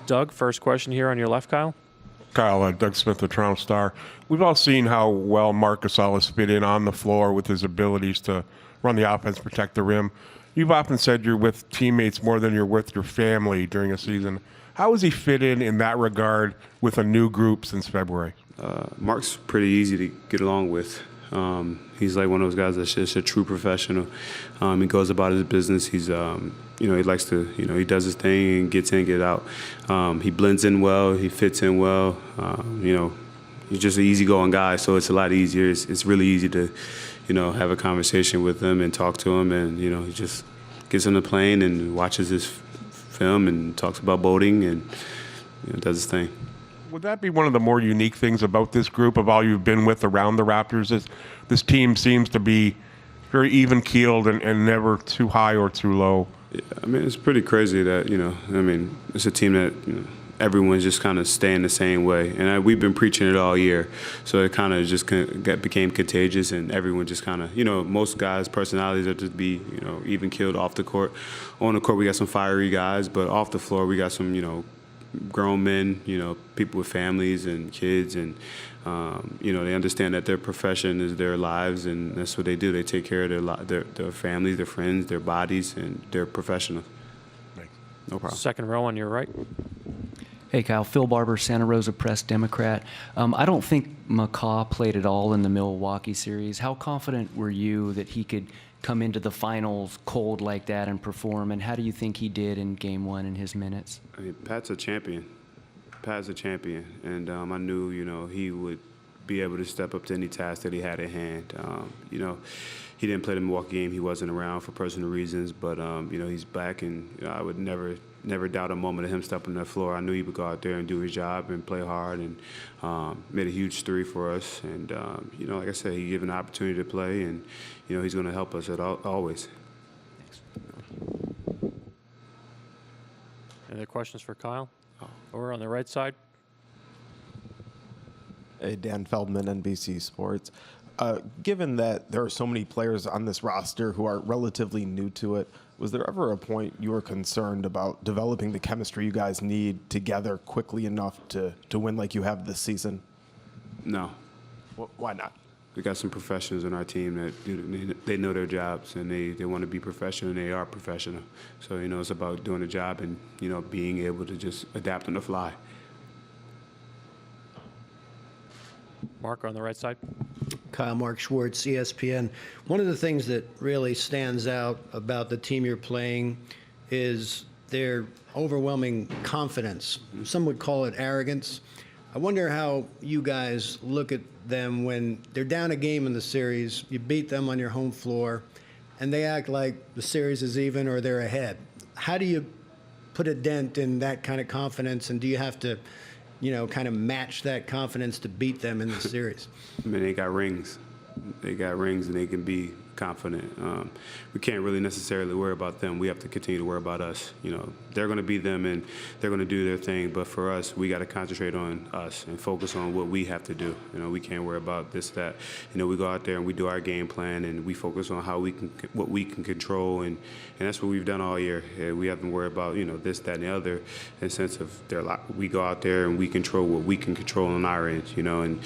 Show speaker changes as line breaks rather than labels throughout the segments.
Doug, first question here on your left, Kyle.
Kyle, Doug Smith, the Toronto Star. We've all seen how well Marc Gasol has fit in on the floor with his abilities to run the offense, protect the rim. You've often said you're with teammates more than you're with your family during a season. How has he fit in that regard with a new group since February?
Marc's pretty easy to get along with. He's like one of those guys that's just a true professional. He goes about his business. He's, he likes to, he does his thing and gets in, get out. He blends in well. He fits in well. He's just an easygoing guy, so it's a lot easier. It's really easy to, have a conversation with him and talk to him, and he just gets on the plane and watches his film and talks about boating and does his thing.
Would that be one of the more unique things about this group of all you've been with around the Raptors? Is this team seems to be very even-keeled and never too high or too low.
Yeah, it's pretty crazy that, it's a team that, everyone's just kind of staying the same way. And we've been preaching it all year. So it kind of just became contagious, and everyone just kind of, most guys' personalities are just be, even-keeled off the court. On the court, we got some fiery guys, but off the floor, we got some, grown men, people with families and kids, and they understand that their profession is their lives, and that's what they do. They take care of their families, their friends, their bodies, and they're professionals.
Thanks.
No problem.
Second row on your right.
Hey, Kyle. Phil Barber, Santa Rosa Press Democrat. I don't think McCaw played at all in the Milwaukee series. How confident were you that he could come into the finals cold like that and perform, and how do you think he did in Game 1 in his minutes?
Pat's a champion. Pat's a champion, and I knew, he would be able to step up to any task that he had at hand. He didn't play the Milwaukee game. He wasn't around for personal reasons, but, he's back, and I would never doubt a moment of him stepping on that floor. I knew he would go out there and do his job and play hard, and made a huge three for us. And, like I said, he given an opportunity to play, and, he's going to help us always.
Any other questions for Kyle? Over on the right side.
Hey, Dan Feldman, NBC Sports. Given that there are so many players on this roster who are relatively new to it, was there ever a point you were concerned about developing the chemistry you guys need together quickly enough to win like you have this season?
No.
Why not?
We got some professionals on our team that they know their jobs, and they want to be professional, and they are professional. So, it's about doing the job and, being able to just adapt on the fly.
Mark on the right side.
Kyle, Mark Schwartz, ESPN. One of the things that really stands out about the team you're playing is their overwhelming confidence. Some would call it arrogance. I wonder how you guys look at them when they're down a game in the series, you beat them on your home floor, and they act like the series is even or they're ahead. How do you put a dent in that kind of confidence, and do you have to kind of match that confidence to beat them in the series?
They got rings. They got rings, and they can be confident. We can't really necessarily worry about them. We have to continue to worry about us. They're going to be them, and they're going to do their thing. But for us, we got to concentrate on us and focus on what we have to do. We can't worry about this, that. We go out there and we do our game plan, and we focus on what we can control, and that's what we've done all year. We haven't worried about this, that, and the other. In the sense of we go out there and we control what we can control on our end. And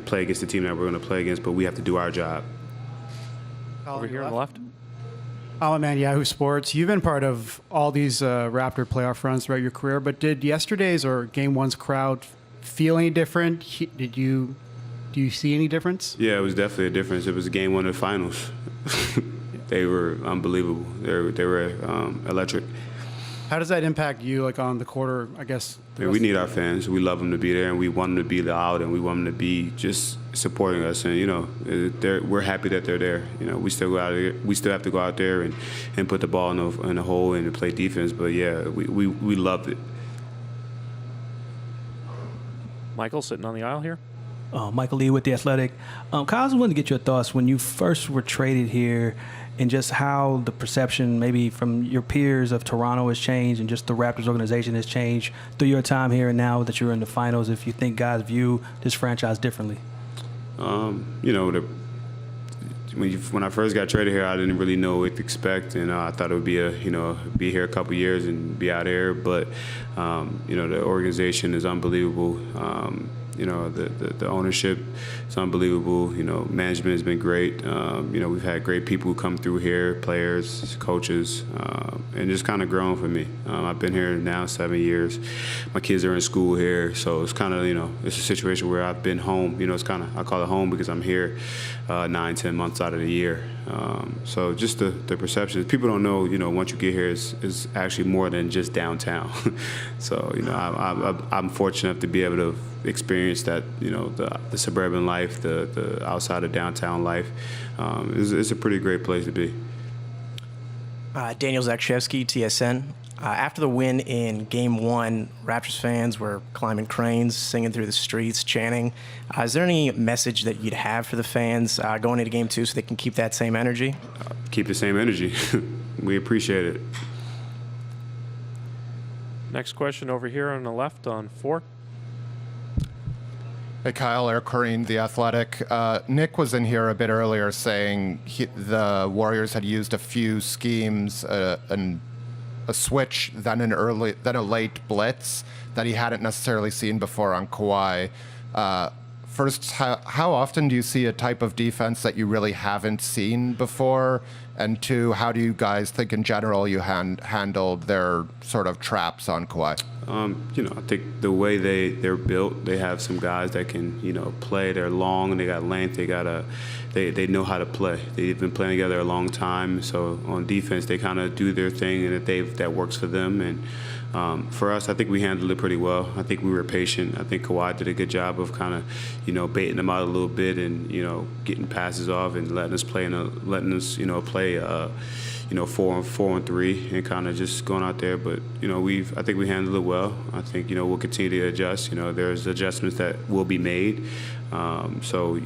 play against the team that we're going to play against, but we have to do our job.
Over here on the left.
Alan Man, Yahoo Sports. You've been part of all these Raptor playoff runs throughout your career, but did yesterday's or Game 1's crowd feel any different? Do you see any difference?
Yeah, it was definitely a difference. It was Game 1 of the finals. They were unbelievable. They were electric.
How does that impact you, like on the court, I guess?
We need our fans. We love them to be there, and we want them to be loud, and we want them to be just supporting us. And we're happy that they're there. We still go out there. We still have to go out there and put the ball in the hole and play defense. But yeah, we loved it.
Michael sitting on the aisle here.
Michael Lee with The Athletic. Kyle, I was wanting to get your thoughts when you first were traded here, and just how the perception maybe from your peers of Toronto has changed, and just the Raptors organization has changed through your time here and now that you're in the finals, if you think guys view this franchise differently. When I first got traded here, I didn't really know what to expect, and I thought it would be be here a couple years and be out here. But
The organization is unbelievable. The ownership is unbelievable. Management has been great. We've had great people who come through here, players, coaches, and just kind of grown for me. I've been here now 7 years. My kids are in school here, so it's kind of, it's a situation where I've been home. It's kind of, I call it home because I'm here 9-10 months out of the year. So just the perception, people don't know, once you get here, is actually more than just downtown. So, I'm fortunate enough to be able to experience that, the suburban life, the outside of downtown life. It's a pretty great place to be.
Daniel Zakshevsky, TSN. After the win in Game 1, Raptors fans were climbing cranes, singing through the streets, chanting. Is there any message that you'd have for the fans going into Game 2 so they can keep that same energy?
Keep the same energy. We appreciate it.
Next question over here on the left on 4.
Hey, Kyle, Eric Corrine, The Athletic. Nick was in here a bit earlier saying the Warriors had used a few schemes, and a switch, then a late blitz that he hadn't necessarily seen before on Kawhi. First, how often do you see a type of defense that you really haven't seen before? And 2, how do you guys think in general you handled their sort of traps on Kawhi?
I think the way they're built, they have some guys that can, play. They're long, and they got length. They know how to play. They've been playing together a long time. So on defense, they kind of do their thing, and that works for them. And for us, I think we handled it pretty well. I think we were patient. I think Kawhi did a good job of kind of, baiting them out a little bit, and getting passes off and letting us play, play 4-on-3 and kind of just going out there. But I think we handled it well. I think we'll continue to adjust. There's adjustments that will be made. So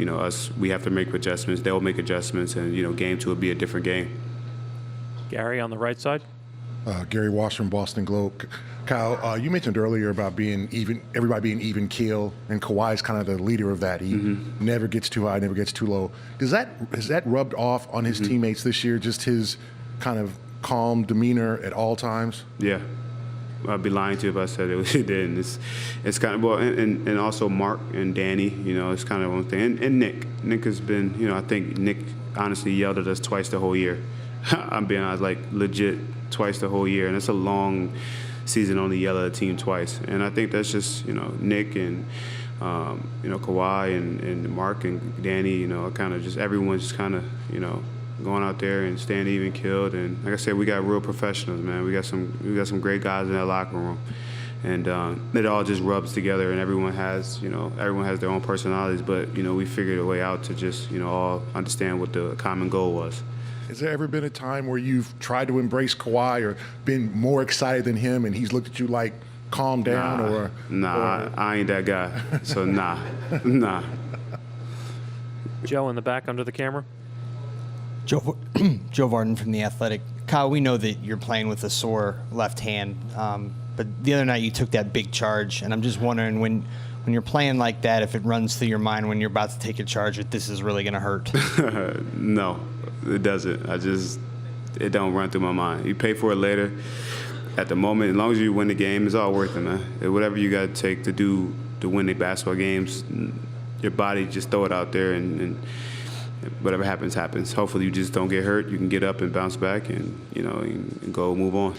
we have to make adjustments. They'll make adjustments, and Game 2 will be a different game.
Gary on the right side.
Gary Walsh from Boston Globe. Kyle, you mentioned earlier about everybody being even keel, and Kawhi's kind of the leader of that. He never gets too has never gets too low. Has that rubbed off on his teammates this year? Just his kind of calm demeanor at all times?
Yeah. I'd be lying to you if I said it didn't. It's kind of, well, and also Mark and Danny, it's kind of one thing. And Nick. Nick has been, I think Nick honestly yelled at us twice the whole year. I'm being honest, like legit twice the whole year. And it's a long season, only yell at a team twice. And I think that's just, Nick and, Kawhi and Mark and Danny, kind of just everyone's just kind of, going out there and staying even killed. And like I said, we got real professionals, man. We got some great guys in that locker room, and it all just rubs together. And everyone has their own personalities, but we figured a way out to just all understand what the common goal was.
Has there ever been a time where you've tried to embrace Kawhi or been more excited than him, and he's looked at you like, calm down?
I ain't that guy. So nah.
Joe in the back under the camera.
Joe Varden from The Athletic. Kyle, we know that you're playing with a sore left hand, but the other night you took that big charge, and I'm just wondering when you're playing like that, if it runs through your mind when you're about to take a charge that this is really going to hurt.
No, it doesn't. It don't run through my mind. You pay for it later. At the moment, as long as you win the game, it's all worth it, man. Whatever you got to take to win the basketball games, your body, just throw it out there, and whatever happens, happens. Hopefully you just don't get hurt. You can get up and bounce back and, and go move on.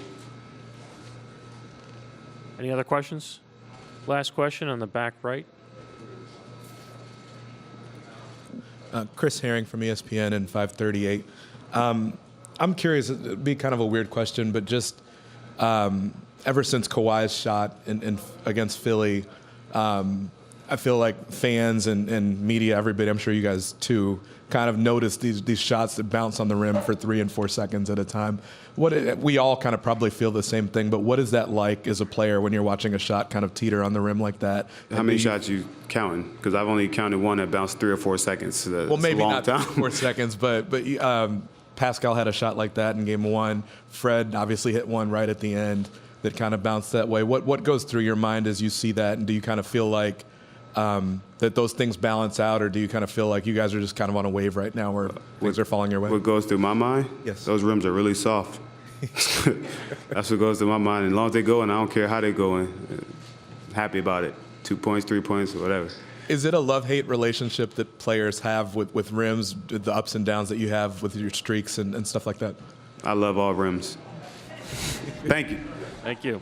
Any other questions? Last question on the back right.
Chris Herring from ESPN and 538. I'm curious, it'd be kind of a weird question, but just ever since Kawhi's shot against Philly, I feel like fans and media, everybody, I'm sure you guys too, kind of notice these shots that bounce on the rim for 3 and 4 seconds at a time. We all kind of probably feel the same thing, but what is that like as a player when you're watching a shot kind of teeter on the rim like that?
How many shots you counting? Because I've only counted one that bounced 3 or 4 seconds. So
well, maybe not
3 or
4 seconds, but Pascal had a shot like that in Game 1. Fred obviously hit one right at the end that kind of bounced that way. What goes through your mind as you see that, and do you kind of feel like that those things balance out, or do you kind of feel like you guys are just kind of on a wave right now where things are falling your way?
What goes through my mind?
Yes.
Those rims are really soft. That's what goes to my mind. As long as they go, and I don't care how they go in, happy about it. 2 points, 3 points, whatever.
Is it a love-hate relationship that players have with rims, the ups and downs that you have with your streaks and stuff like that?
I love all rims. Thank you.
Thank you.